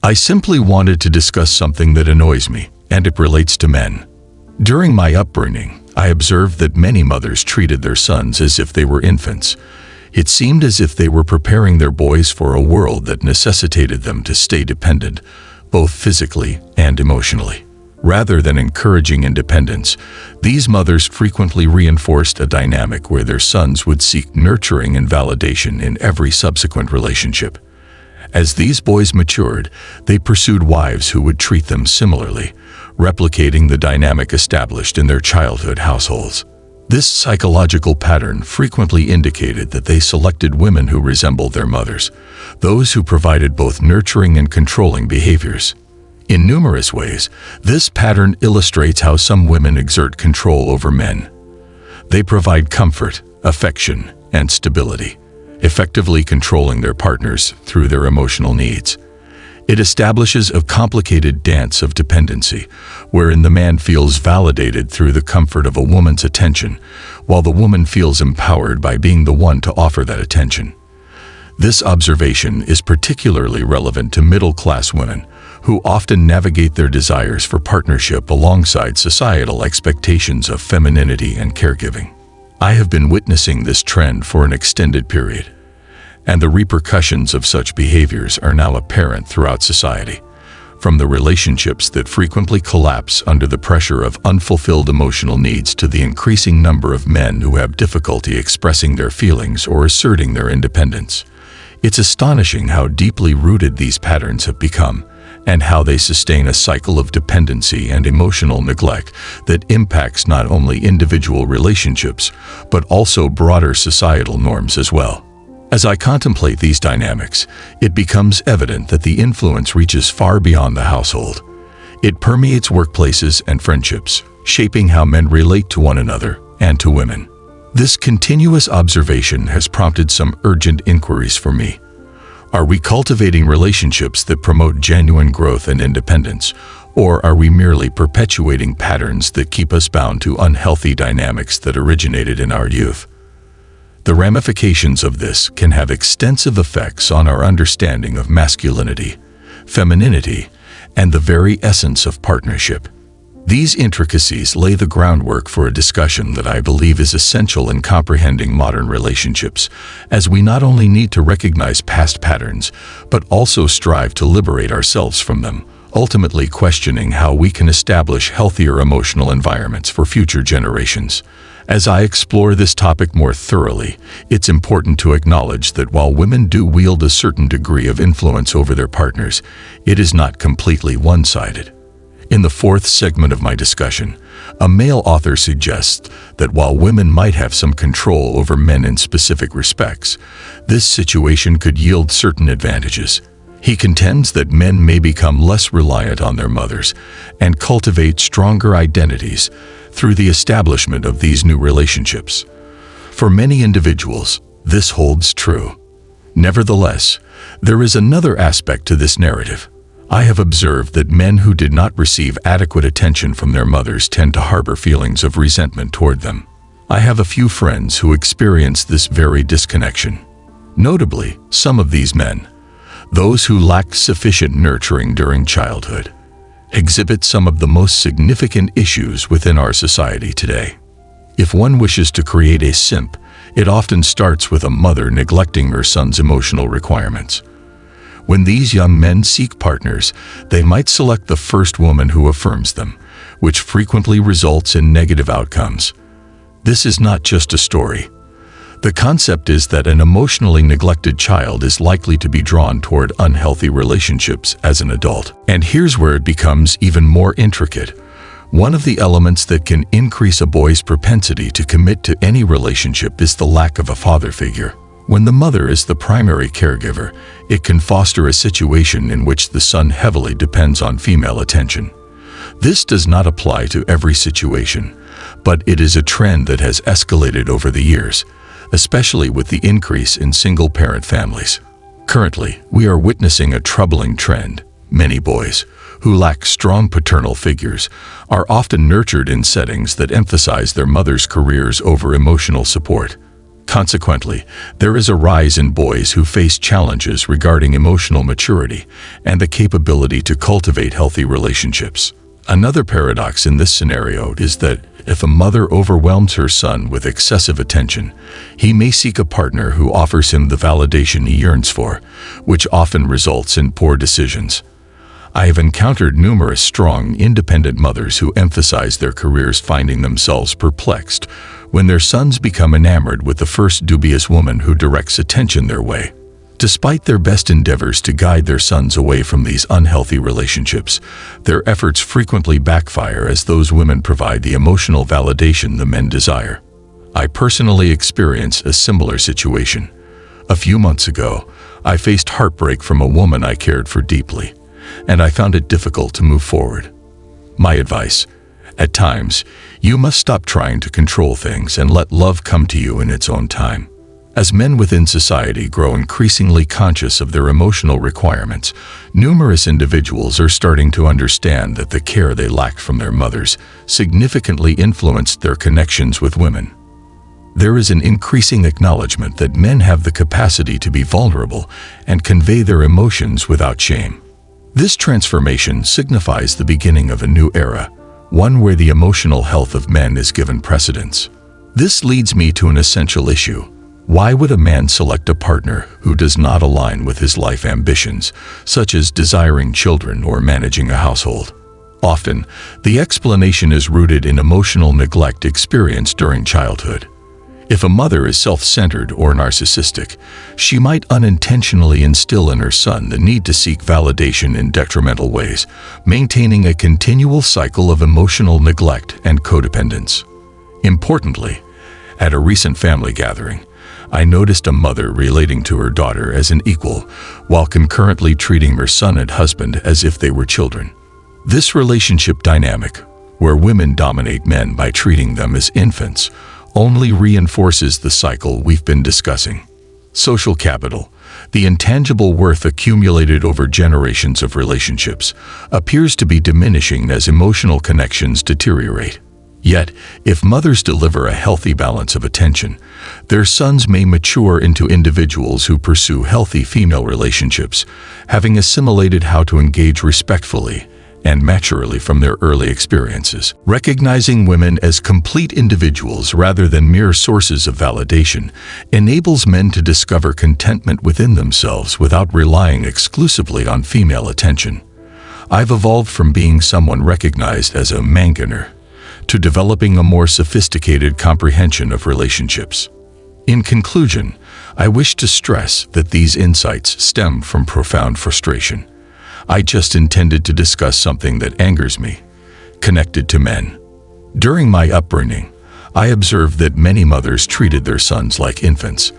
I simply wanted to discuss something that annoys me, and it relates to men. During my upbringing, I observed that many mothers treated their sons as if they were infants. It seemed as if they were preparing their boys for a world that necessitated them to stay dependent, both physically and emotionally. Rather than encouraging independence, these mothers frequently reinforced a dynamic where their sons would seek nurturing and validation in every subsequent relationship. As these boys matured, they pursued wives who would treat them similarly, replicating the dynamic established in their childhood households. This psychological pattern frequently indicated that they selected women who resembled their mothers, those who provided both nurturing and controlling behaviors. In numerous ways, this pattern illustrates how some women exert control over men. They provide comfort, affection, and stability, effectively controlling their partners through their emotional needs. It establishes a complicated dance of dependency, wherein the man feels validated through the comfort of a woman's attention, while the woman feels empowered by being the one to offer that attention. This observation is particularly relevant to middle-class women, who often navigate their desires for partnership alongside societal expectations of femininity and caregiving. I have been witnessing this trend for an extended period, and the repercussions of such behaviors are now apparent throughout society. From the relationships that frequently collapse under the pressure of unfulfilled emotional needs to the increasing number of men who have difficulty expressing their feelings or asserting their independence. It's astonishing how deeply rooted these patterns have become, and how they sustain a cycle of dependency and emotional neglect that impacts not only individual relationships, but also broader societal norms as well. As I contemplate these dynamics, it becomes evident that the influence reaches far beyond the household. It permeates workplaces and friendships, shaping how men relate to one another and to women. This continuous observation has prompted some urgent inquiries for me. Are we cultivating relationships that promote genuine growth and independence, or are we merely perpetuating patterns that keep us bound to unhealthy dynamics that originated in our youth? The ramifications of this can have extensive effects on our understanding of masculinity, femininity, and the very essence of partnership. These intricacies lay the groundwork for a discussion that I believe is essential in comprehending modern relationships, as we not only need to recognize past patterns, but also strive to liberate ourselves from them, ultimately questioning how we can establish healthier emotional environments for future generations. As I explore this topic more thoroughly, it's important to acknowledge that while women do wield a certain degree of influence over their partners, it is not completely one-sided. In the fourth segment of my discussion, a male author suggests that while women might have some control over men in specific respects, this situation could yield certain advantages. He contends that men may become less reliant on their mothers and cultivate stronger identities through the establishment of these new relationships. For many individuals, this holds true. Nevertheless, there is another aspect to this narrative. I have observed that men who did not receive adequate attention from their mothers tend to harbor feelings of resentment toward them. I have a few friends who experience this very disconnection. Notably, some of these men, those who lack sufficient nurturing during childhood, exhibit some of the most significant issues within our society today. If one wishes to create a simp, it often starts with a mother neglecting her son's emotional requirements. When these young men seek partners, they might select the first woman who affirms them, which frequently results in negative outcomes. This is not just a story. The concept is that an emotionally neglected child is likely to be drawn toward unhealthy relationships as an adult. And here's where it becomes even more intricate. One of the elements that can increase a boy's propensity to commit to any relationship is the lack of a father figure. When the mother is the primary caregiver, it can foster a situation in which the son heavily depends on female attention. This does not apply to every situation, but it is a trend that has escalated over the years, especially with the increase in single-parent families. Currently, we are witnessing a troubling trend. Many boys, who lack strong paternal figures, are often nurtured in settings that emphasize their mother's careers over emotional support. Consequently, there is a rise in boys who face challenges regarding emotional maturity and the capability to cultivate healthy relationships. Another paradox in this scenario is that if a mother overwhelms her son with excessive attention, he may seek a partner who offers him the validation he yearns for, which often results in poor decisions. I have encountered numerous strong, independent mothers who emphasize their careers, finding themselves perplexed when their sons become enamored with the first dubious woman who directs attention their way. Despite their best endeavors to guide their sons away from these unhealthy relationships, their efforts frequently backfire as those women provide the emotional validation the men desire. I personally experienced a similar situation. A few months ago, I faced heartbreak from a woman I cared for deeply, and I found it difficult to move forward. My advice: at times, you must stop trying to control things and let love come to you in its own time. As men within society grow increasingly conscious of their emotional requirements, numerous individuals are starting to understand that the care they lacked from their mothers significantly influenced their connections with women. There is an increasing acknowledgement that men have the capacity to be vulnerable and convey their emotions without shame. This transformation signifies the beginning of a new era, one where the emotional health of men is given precedence. This leads me to an essential issue. Why would a man select a partner who does not align with his life ambitions, such as desiring children or managing a household? Often, the explanation is rooted in emotional neglect experienced during childhood. If a mother is self-centered or narcissistic, she might unintentionally instill in her son the need to seek validation in detrimental ways, maintaining a continual cycle of emotional neglect and codependence. Importantly, at a recent family gathering, I noticed a mother relating to her daughter as an equal, while concurrently treating her son and husband as if they were children. This relationship dynamic, where women dominate men by treating them as infants, only reinforces the cycle we've been discussing. Social capital, the intangible worth accumulated over generations of relationships, appears to be diminishing as emotional connections deteriorate. Yet, if mothers deliver a healthy balance of attention, their sons may mature into individuals who pursue healthy female relationships, having assimilated how to engage respectfully and maturely from their early experiences. Recognizing women as complete individuals rather than mere sources of validation enables men to discover contentment within themselves without relying exclusively on female attention. I've evolved from being someone recognized as a manganer to developing a more sophisticated comprehension of relationships. In conclusion, I wish to stress that these insights stem from profound frustration. I just intended to discuss something that angers me, connected to men. During my upbringing, I observed that many mothers treated their sons like infants.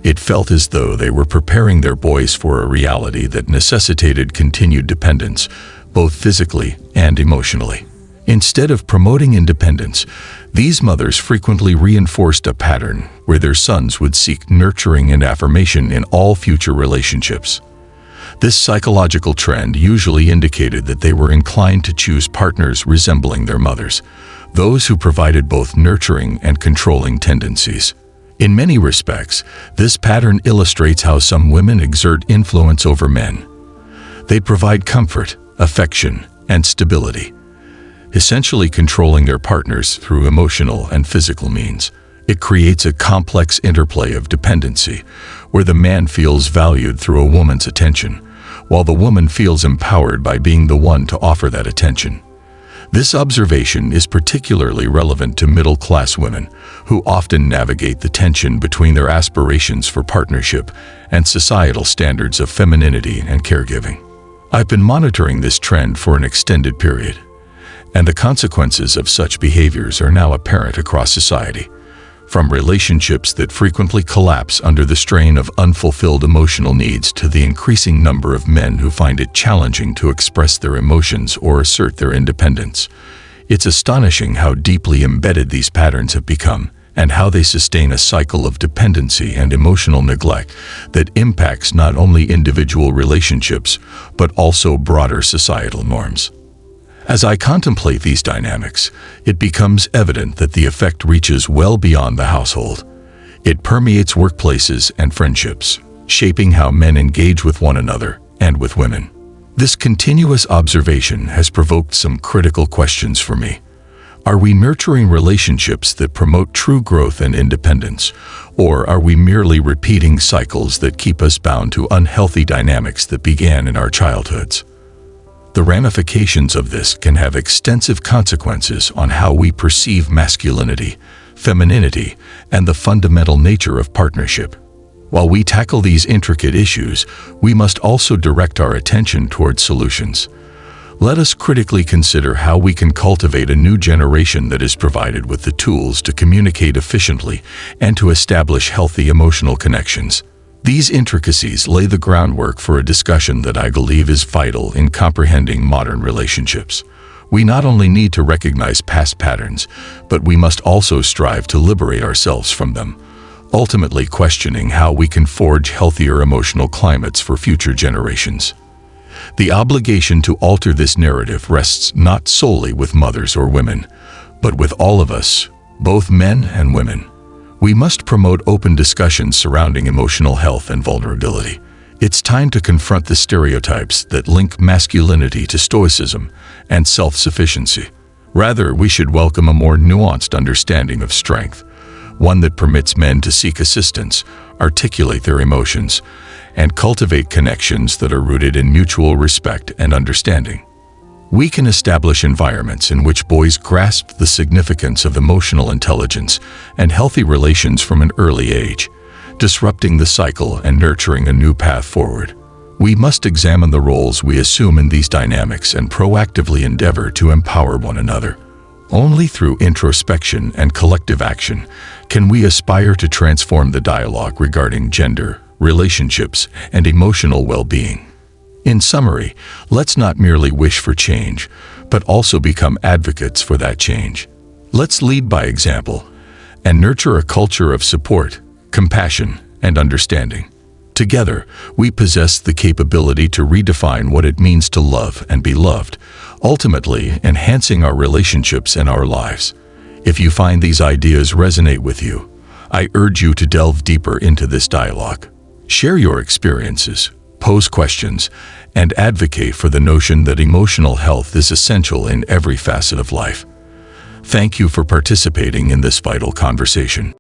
It felt as though they were preparing their boys for a reality that necessitated continued dependence, both physically and emotionally. Instead of promoting independence, these mothers frequently reinforced a pattern where their sons would seek nurturing and affirmation in all future relationships. This psychological trend usually indicated that they were inclined to choose partners resembling their mothers, those who provided both nurturing and controlling tendencies. In many respects, this pattern illustrates how some women exert influence over men. They provide comfort, affection, and stability, essentially controlling their partners through emotional and physical means. It creates a complex interplay of dependency, where the man feels valued through a woman's attention, while the woman feels empowered by being the one to offer that attention. This observation is particularly relevant to middle-class women, who often navigate the tension between their aspirations for partnership and societal standards of femininity and caregiving. I've been monitoring this trend for an extended period, and the consequences of such behaviors are now apparent across society. From relationships that frequently collapse under the strain of unfulfilled emotional needs to the increasing number of men who find it challenging to express their emotions or assert their independence. It's astonishing how deeply embedded these patterns have become, and how they sustain a cycle of dependency and emotional neglect that impacts not only individual relationships, but also broader societal norms. As I contemplate these dynamics, it becomes evident that the effect reaches well beyond the household. It permeates workplaces and friendships, shaping how men engage with one another and with women. This continuous observation has provoked some critical questions for me. Are we nurturing relationships that promote true growth and independence, or are we merely repeating cycles that keep us bound to unhealthy dynamics that began in our childhoods? The ramifications of this can have extensive consequences on how we perceive masculinity, femininity, and the fundamental nature of partnership. While we tackle these intricate issues, we must also direct our attention towards solutions. Let us critically consider how we can cultivate a new generation that is provided with the tools to communicate efficiently and to establish healthy emotional connections. These intricacies lay the groundwork for a discussion that I believe is vital in comprehending modern relationships. We not only need to recognize past patterns, but we must also strive to liberate ourselves from them, ultimately questioning how we can forge healthier emotional climates for future generations. The obligation to alter this narrative rests not solely with mothers or women, but with all of us, both men and women. We must promote open discussions surrounding emotional health and vulnerability. It's time to confront the stereotypes that link masculinity to stoicism and self-sufficiency. Rather, we should welcome a more nuanced understanding of strength, one that permits men to seek assistance, articulate their emotions, and cultivate connections that are rooted in mutual respect and understanding. We can establish environments in which boys grasp the significance of emotional intelligence and healthy relations from an early age, disrupting the cycle and nurturing a new path forward. We must examine the roles we assume in these dynamics and proactively endeavor to empower one another. Only through introspection and collective action can we aspire to transform the dialogue regarding gender, relationships, and emotional well-being. In summary, let's not merely wish for change, but also become advocates for that change. Let's lead by example and nurture a culture of support, compassion, and understanding. Together, we possess the capability to redefine what it means to love and be loved, ultimately enhancing our relationships and our lives. If you find these ideas resonate with you, I urge you to delve deeper into this dialogue. Share your experiences, pose questions, and advocate for the notion that emotional health is essential in every facet of life. Thank you for participating in this vital conversation.